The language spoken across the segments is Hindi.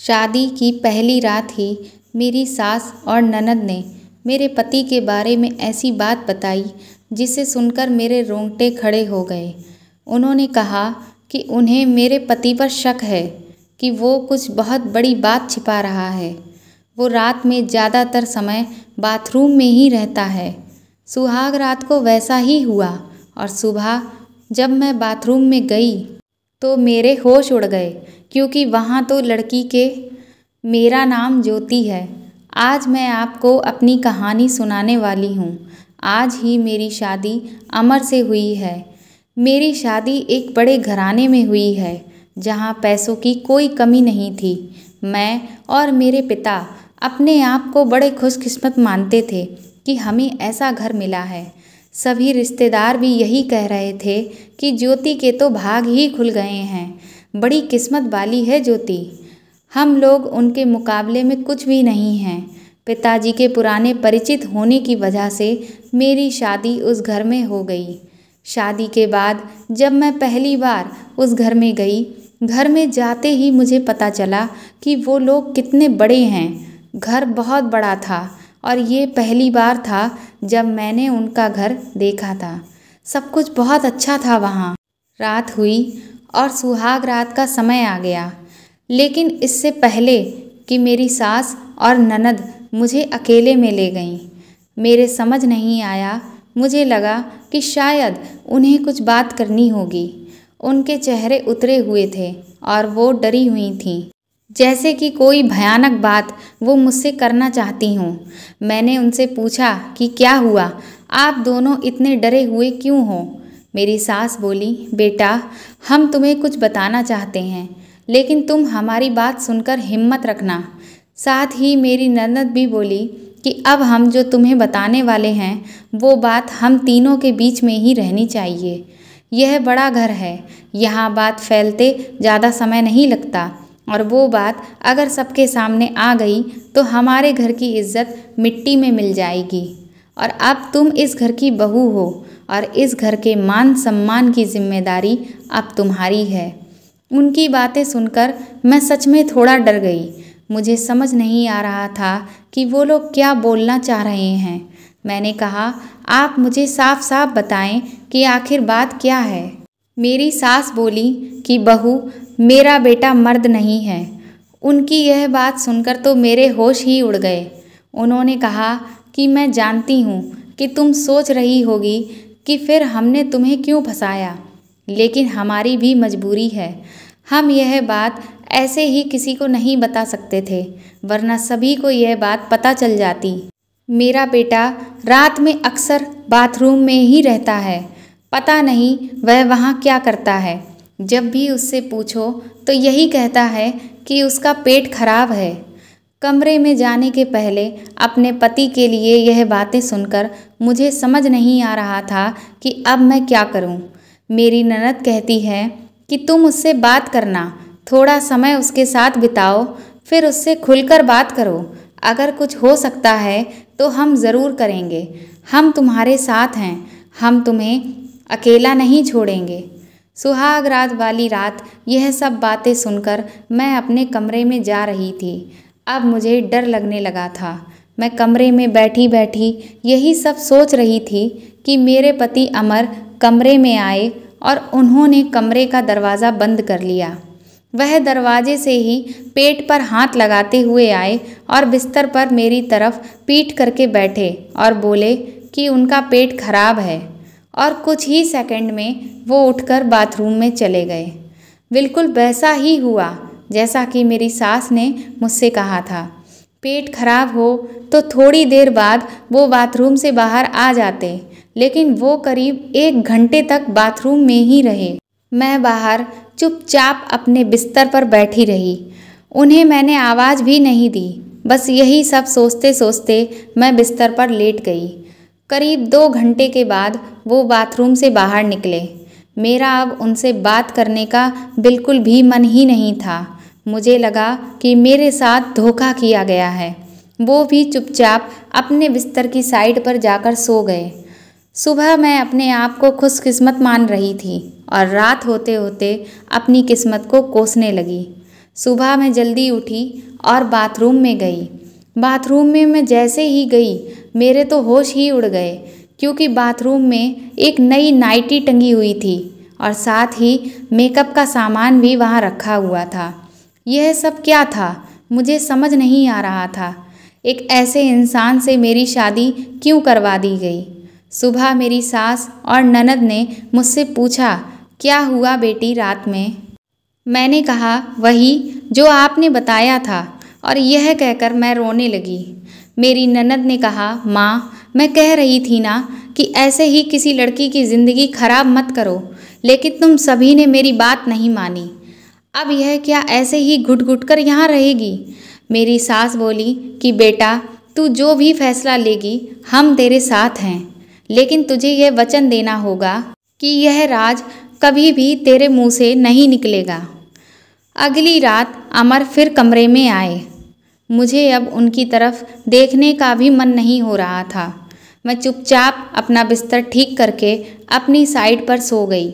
शादी की पहली रात ही मेरी सास और ननद ने मेरे पति के बारे में ऐसी बात बताई जिसे सुनकर मेरे रोंगटे खड़े हो गए। उन्होंने कहा कि उन्हें मेरे पति पर शक है कि वो कुछ बहुत बड़ी बात छिपा रहा है। वो रात में ज़्यादातर समय बाथरूम में ही रहता है। सुहाग रात को वैसा ही हुआ और सुबह जब मैं बाथरूम में गई तो मेरे होश उड़ गए, क्योंकि वहाँ तो लड़की के मेरा नाम ज्योति है। आज मैं आपको अपनी कहानी सुनाने वाली हूँ। आज ही मेरी शादी अमर से हुई है। मेरी शादी एक बड़े घराने में हुई है जहाँ पैसों की कोई कमी नहीं थी। मैं और मेरे पिता अपने आप को बड़े खुशकिस्मत मानते थे कि हमें ऐसा घर मिला है। सभी रिश्तेदार भी यही कह रहे थे कि ज्योति के तो भाग ही खुल गए हैं। बड़ी किस्मत वाली है ज्योति। हम लोग उनके मुकाबले में कुछ भी नहीं हैं। पिताजी के पुराने परिचित होने की वजह से मेरी शादी उस घर में हो गई। शादी के बाद जब मैं पहली बार उस घर में गई, घर में जाते ही मुझे पता चला कि वो लोग कितने बड़े हैं। घर बहुत बड़ा था और ये पहली बार था जब मैंने उनका घर देखा था। सब कुछ बहुत अच्छा था वहाँ। रात हुई और सुहाग रात का समय आ गया, लेकिन इससे पहले कि मेरी सास और ननद मुझे अकेले में ले गईं, मेरे समझ नहीं आया। मुझे लगा कि शायद उन्हें कुछ बात करनी होगी। उनके चेहरे उतरे हुए थे और वो डरी हुई थीं, जैसे कि कोई भयानक बात वो मुझसे करना चाहती हों। मैंने उनसे पूछा कि क्या हुआ, आप दोनों इतने डरे हुए क्यों हो? मेरी सास बोली, बेटा, हम तुम्हें कुछ बताना चाहते हैं, लेकिन तुम हमारी बात सुनकर हिम्मत रखना। साथ ही मेरी ननद भी बोली कि अब हम जो तुम्हें बताने वाले हैं वो बात हम तीनों के बीच में ही रहनी चाहिए। यह बड़ा घर है, यहाँ बात फैलते ज़्यादा समय नहीं लगता, और वो बात अगर सबके सामने आ गई तो हमारे घर की इज्जत मिट्टी में मिल जाएगी। और अब तुम इस घर की बहू हो और इस घर के मान सम्मान की जिम्मेदारी अब तुम्हारी है। उनकी बातें सुनकर मैं सच में थोड़ा डर गई। मुझे समझ नहीं आ रहा था कि वो लोग क्या बोलना चाह रहे हैं। मैंने कहा, आप मुझे साफ साफ बताएं कि आखिर बात क्या है। मेरी सास बोली कि बहू, मेरा बेटा मर्द नहीं है। उनकी यह बात सुनकर तो मेरे होश ही उड़ गए। उन्होंने कहा कि मैं जानती हूँ कि तुम सोच रही होगी कि फिर हमने तुम्हें क्यों फंसाया, लेकिन हमारी भी मजबूरी है। हम यह बात ऐसे ही किसी को नहीं बता सकते थे, वरना सभी को यह बात पता चल जाती। मेरा बेटा रात में अक्सर बाथरूम में ही रहता है। पता नहीं वह वहाँ क्या करता है। जब भी उससे पूछो तो यही कहता है कि उसका पेट खराब है। कमरे में जाने के पहले अपने पति के लिए यह बातें सुनकर मुझे समझ नहीं आ रहा था कि अब मैं क्या करूं। मेरी ननद कहती है कि तुम उससे बात करना, थोड़ा समय उसके साथ बिताओ, फिर उससे खुलकर बात करो। अगर कुछ हो सकता है तो हम ज़रूर करेंगे। हम तुम्हारे साथ हैं, हम तुम्हें अकेला नहीं छोड़ेंगे। सुहाग रात वाली रात यह सब बातें सुनकर मैं अपने कमरे में जा रही थी। अब मुझे डर लगने लगा था। मैं कमरे में बैठी बैठी यही सब सोच रही थी कि मेरे पति अमर कमरे में आए और उन्होंने कमरे का दरवाज़ा बंद कर लिया। वह दरवाजे से ही पेट पर हाथ लगाते हुए आए और बिस्तर पर मेरी तरफ पीठ करके बैठे और बोले कि उनका पेट खराब है, और कुछ ही सेकंड में वो उठकर बाथरूम में चले गए। बिल्कुल वैसा ही हुआ जैसा कि मेरी सास ने मुझसे कहा था। पेट खराब हो तो थोड़ी देर बाद वो बाथरूम से बाहर आ जाते, लेकिन वो करीब 1 घंटे तक बाथरूम में ही रहे। मैं बाहर चुपचाप अपने बिस्तर पर बैठी रही। उन्हें मैंने आवाज़ भी नहीं दी। बस यही सब सोचते सोचते मैं बिस्तर पर लेट गई। करीब 2 घंटे के बाद वो बाथरूम से बाहर निकले। मेरा अब उनसे बात करने का बिल्कुल भी मन ही नहीं था। मुझे लगा कि मेरे साथ धोखा किया गया है। वो भी चुपचाप अपने बिस्तर की साइड पर जाकर सो गए। सुबह मैं अपने आप को खुशकिस्मत मान रही थी और रात होते होते अपनी किस्मत को कोसने लगी। सुबह मैं जल्दी उठी और बाथरूम में गई। बाथरूम में मैं जैसे ही गई मेरे तो होश ही उड़ गए, क्योंकि बाथरूम में एक नई नाइटी टंगी हुई थी और साथ ही मेकअप का सामान भी वहाँ रखा हुआ था। यह सब क्या था मुझे समझ नहीं आ रहा था। एक ऐसे इंसान से मेरी शादी क्यों करवा दी गई। सुबह मेरी सास और ननद ने मुझसे पूछा, क्या हुआ बेटी रात में। मैंने कहा, वही जो आपने बताया था, और यह कहकर मैं रोने लगी। मेरी ननद ने कहा, माँ मैं कह रही थी ना कि ऐसे ही किसी लड़की की ज़िंदगी खराब मत करो, लेकिन तुम सभी ने मेरी बात नहीं मानी। अब यह क्या ऐसे ही घुट घुट कर यहाँ रहेगी। मेरी सास बोली कि बेटा तू जो भी फैसला लेगी हम तेरे साथ हैं, लेकिन तुझे यह वचन देना होगा कि यह राज कभी भी तेरे मुंह से नहीं निकलेगा। अगली रात अमर फिर कमरे में आए। मुझे अब उनकी तरफ देखने का भी मन नहीं हो रहा था। मैं चुपचाप अपना बिस्तर ठीक करके अपनी साइड पर सो गई,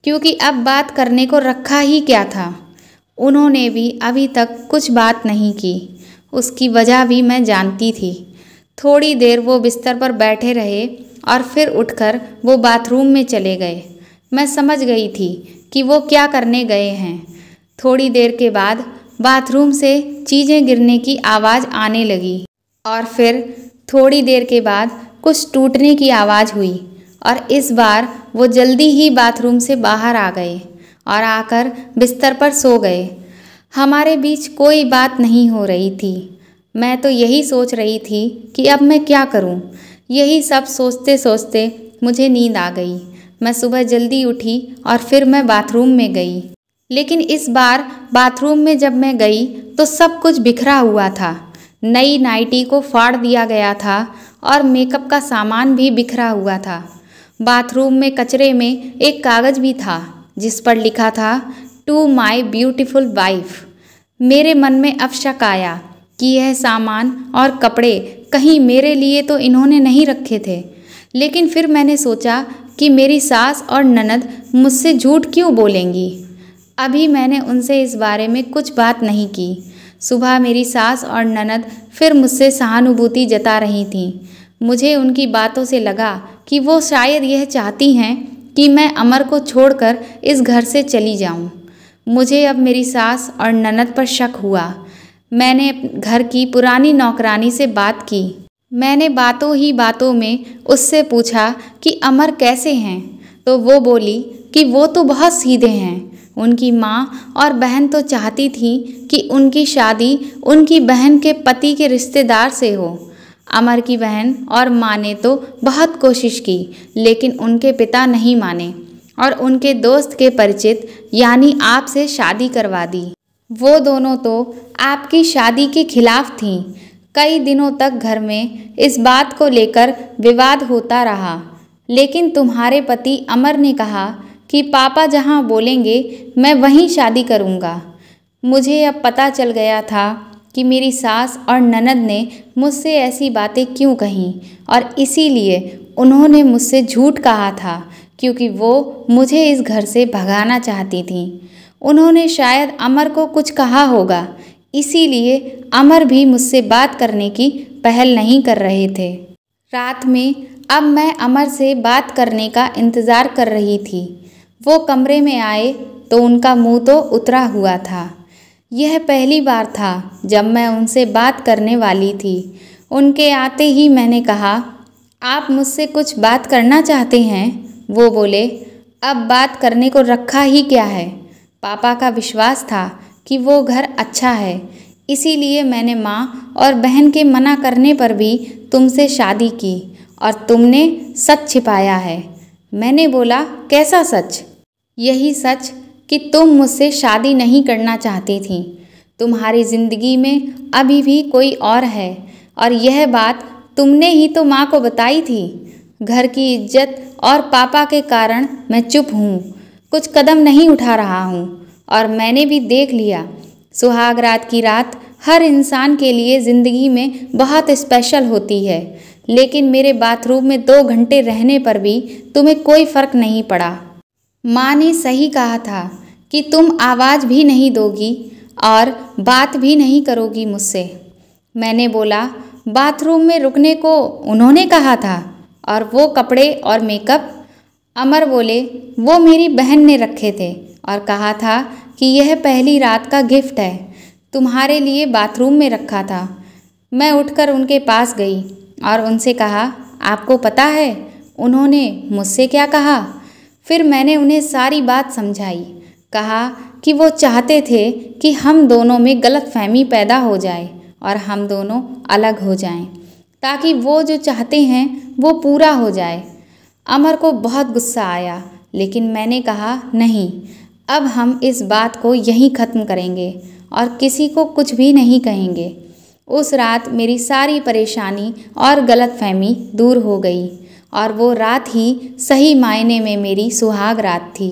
क्योंकि अब बात करने को रखा ही क्या था। उन्होंने भी अभी तक कुछ बात नहीं की। उसकी वजह भी मैं जानती थी। थोड़ी देर वो बिस्तर पर बैठे रहे और फिर उठकर वो बाथरूम में चले गए। मैं समझ गई थी कि वो क्या करने गए हैं। थोड़ी देर के बाद बाथरूम से चीज़ें गिरने की आवाज़ आने लगी और फिर थोड़ी देर के बाद कुछ टूटने की आवाज़ हुई और इस बार वो जल्दी ही बाथरूम से बाहर आ गए और आकर बिस्तर पर सो गए। हमारे बीच कोई बात नहीं हो रही थी। मैं तो यही सोच रही थी कि अब मैं क्या करूं। यही सब सोचते सोचते मुझे नींद आ गई। मैं सुबह जल्दी उठी और फिर मैं बाथरूम में गई। लेकिन इस बार बाथरूम में जब मैं गई तो सब कुछ बिखरा हुआ था। नई नाइटी को फाड़ दिया गया था और मेकअप का सामान भी बिखरा हुआ था। बाथरूम में कचरे में एक कागज़ भी था जिस पर लिखा था, टू माई ब्यूटीफुल वाइफ। मेरे मन में अब शक आया कि यह सामान और कपड़े कहीं मेरे लिए तो इन्होंने नहीं रखे थे। लेकिन फिर मैंने सोचा कि मेरी सास और ननद मुझसे झूठ क्यों बोलेंगी। अभी मैंने उनसे इस बारे में कुछ बात नहीं की। सुबह मेरी सास और ननद फिर मुझसे सहानुभूति जता रही थीं। मुझे उनकी बातों से लगा कि वो शायद यह चाहती हैं कि मैं अमर को छोड़कर इस घर से चली जाऊं। मुझे अब मेरी सास और ननद पर शक हुआ। मैंने घर की पुरानी नौकरानी से बात की। मैंने बातों ही बातों में उससे पूछा कि अमर कैसे हैं, तो वो बोली कि वो तो बहुत सीधे हैं। उनकी माँ और बहन तो चाहती थी कि उनकी शादी उनकी बहन के पति के रिश्तेदार से हो। अमर की बहन और माँ ने तो बहुत कोशिश की, लेकिन उनके पिता नहीं माने और उनके दोस्त के परिचित यानी आपसे शादी करवा दी। वो दोनों तो आपकी शादी के खिलाफ थीं। कई दिनों तक घर में इस बात को लेकर विवाद होता रहा, लेकिन तुम्हारे पति अमर ने कहा कि पापा जहाँ बोलेंगे मैं वहीं शादी करूँगा। मुझे अब पता चल गया था कि मेरी सास और ननद ने मुझसे ऐसी बातें क्यों कहीं, और इसीलिए उन्होंने मुझसे झूठ कहा था, क्योंकि वो मुझे इस घर से भगाना चाहती थीं। उन्होंने शायद अमर को कुछ कहा होगा, इसीलिए अमर भी मुझसे बात करने की पहल नहीं कर रहे थे। रात में अब मैं अमर से बात करने का इंतज़ार कर रही थी। वो कमरे में आए तो उनका मुंह तो उतरा हुआ था। यह पहली बार था जब मैं उनसे बात करने वाली थी। उनके आते ही मैंने कहा, आप मुझसे कुछ बात करना चाहते हैं? वो बोले, अब बात करने को रखा ही क्या है। पापा का विश्वास था कि वो घर अच्छा है, इसीलिए मैंने माँ और बहन के मना करने पर भी तुमसे शादी की और तुमने सच छिपाया है। मैंने बोला, कैसा सच? यही सच कि तुम मुझसे शादी नहीं करना चाहती थी। तुम्हारी ज़िंदगी में अभी भी कोई और है, और यह बात तुमने ही तो माँ को बताई थी। घर की इज्जत और पापा के कारण मैं चुप हूँ, कुछ कदम नहीं उठा रहा हूँ। और मैंने भी देख लिया, सुहाग रात की रात हर इंसान के लिए ज़िंदगी में बहुत स्पेशल होती है, लेकिन मेरे बाथरूम में 2 घंटे रहने पर भी तुम्हें कोई फ़र्क नहीं पड़ा। माँ ने सही कहा था कि तुम आवाज़ भी नहीं दोगी और बात भी नहीं करोगी मुझसे। मैंने बोला, बाथरूम में रुकने को उन्होंने कहा था, और वो कपड़े और मेकअप? अमर बोले, वो मेरी बहन ने रखे थे और कहा था कि यह पहली रात का गिफ्ट है, तुम्हारे लिए बाथरूम में रखा था। मैं उठकर उनके पास गई और उनसे कहा, आपको पता है उन्होंने मुझसे क्या कहा? फिर मैंने उन्हें सारी बात समझाई। कहा कि वो चाहते थे कि हम दोनों में गलतफहमी पैदा हो जाए और हम दोनों अलग हो जाएं, ताकि वो जो चाहते हैं वो पूरा हो जाए। अमर को बहुत गुस्सा आया, लेकिन मैंने कहा, नहीं, अब हम इस बात को यहीं ख़त्म करेंगे और किसी को कुछ भी नहीं कहेंगे। उस रात मेरी सारी परेशानी और गलतफहमी दूर हो गई और वो रात ही सही मायने में मेरी सुहाग रात थी।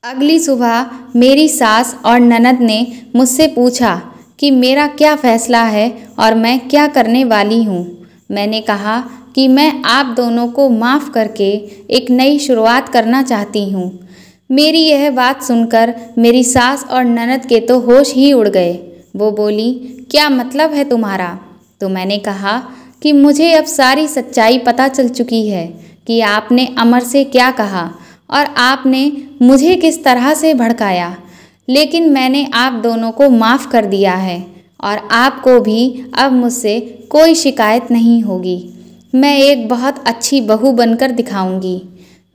अगली सुबह मेरी सास और ननद ने मुझसे पूछा कि मेरा क्या फ़ैसला है और मैं क्या करने वाली हूँ। मैंने कहा कि मैं आप दोनों को माफ़ करके एक नई शुरुआत करना चाहती हूँ। मेरी यह बात सुनकर मेरी सास और ननद के तो होश ही उड़ गए। वो बोली, क्या मतलब है तुम्हारा? तो मैंने कहा कि मुझे अब सारी सच्चाई पता चल चुकी है कि आपने अमर से क्या कहा और आपने मुझे किस तरह से भड़काया, लेकिन मैंने आप दोनों को माफ़ कर दिया है और आपको भी अब मुझसे कोई शिकायत नहीं होगी। मैं एक बहुत अच्छी बहू बनकर दिखाऊंगी।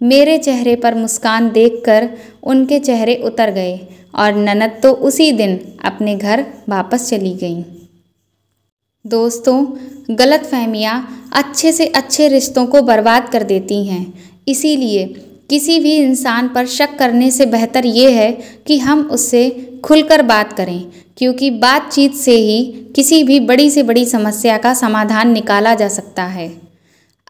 मेरे चेहरे पर मुस्कान देखकर उनके चेहरे उतर गए और ननद तो उसी दिन अपने घर वापस चली गईं। दोस्तों, गलतफहमियाँ अच्छे से अच्छे रिश्तों को बर्बाद कर देती हैं। इसीलिए किसी भी इंसान पर शक करने से बेहतर ये है कि हम उससे खुलकर बात करें, क्योंकि बातचीत से ही किसी भी बड़ी से बड़ी समस्या का समाधान निकाला जा सकता है।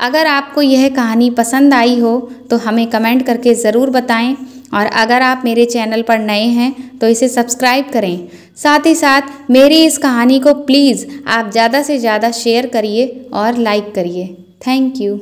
अगर आपको यह कहानी पसंद आई हो तो हमें कमेंट करके ज़रूर बताएं, और अगर आप मेरे चैनल पर नए हैं तो इसे सब्सक्राइब करें। साथ ही साथ मेरी इस कहानी को प्लीज़ आप ज़्यादा से ज़्यादा शेयर करिए और लाइक करिए। Thank you.